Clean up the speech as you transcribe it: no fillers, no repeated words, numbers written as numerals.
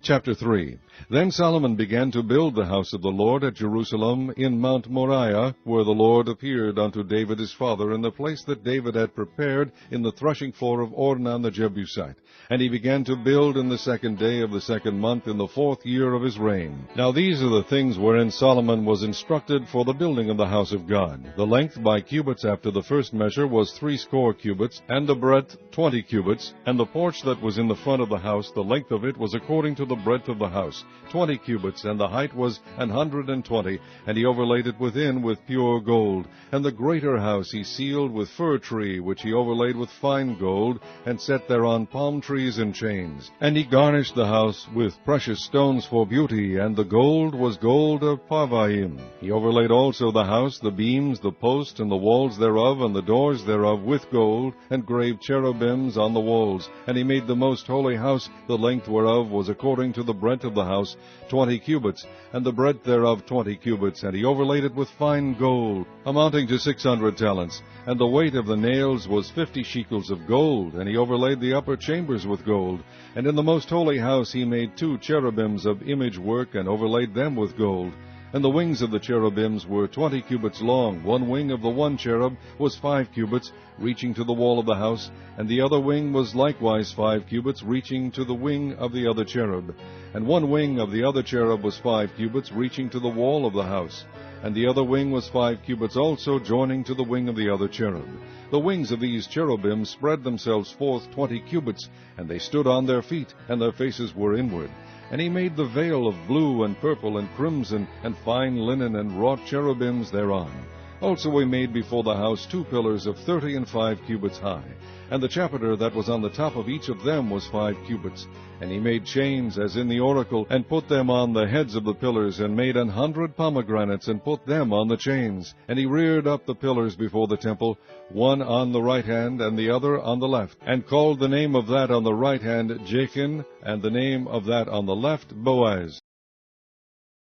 Chapter 3. Then Solomon began to build the house of the Lord at Jerusalem in Mount Moriah, where the Lord appeared unto David his father, in the place that David had prepared in the threshing floor of Ornan the Jebusite. And he began to build in the 2nd day of the 2nd month, in the 4th year of his reign. Now these are the things wherein Solomon was instructed for the building of the house of God. The length by cubits after the first measure was 60 cubits, and the breadth 20 cubits. And the porch that was in the front of the house, the length of it was according to the breadth of the house, 20 cubits, and the height was 120, and he overlaid it within with pure gold. And the greater house he sealed with fir tree, which he overlaid with fine gold, and set thereon palm trees and chains. And he garnished the house with precious stones for beauty, and the gold was gold of Parvaim. He overlaid also the house, the beams, the posts, and the walls thereof, and the doors thereof with gold, and graved cherubims on the walls. And he made the most holy house, the length whereof was according to the breadth of the house, 20 cubits, and the breadth thereof 20 cubits, and he overlaid it with fine gold, amounting to 600 talents. And the weight of the nails was 50 shekels of gold, and he overlaid the upper chambers with gold. And in the most holy house he made 2 cherubims of image work, and overlaid them with gold. And the wings of the cherubims were 20 cubits long. One wing of the one cherub was 5 cubits, reaching to the wall of the house, and the other wing was likewise 5 cubits, reaching to the wing of the other cherub. And one wing of the other cherub was 5 cubits, reaching to the wall of the house. And the other wing was 5 cubits also, joining to the wing of the other cherub. The wings of these cherubims spread themselves forth 20 cubits, and they stood on their feet, and their faces were inward. And he made the veil of blue and purple and crimson, and fine linen, and wrought cherubims thereon. Also he made before the house 2 pillars of 30 and 5 cubits high. And the chapiter that was on the top of each of them was 5 cubits. And he made chains as in the oracle, and put them on the heads of the pillars, and made 100 pomegranates, and put them on the chains. And he reared up the pillars before the temple, one on the right hand, and the other on the left, and called the name of that on the right hand Jachin, and the name of that on the left Boaz.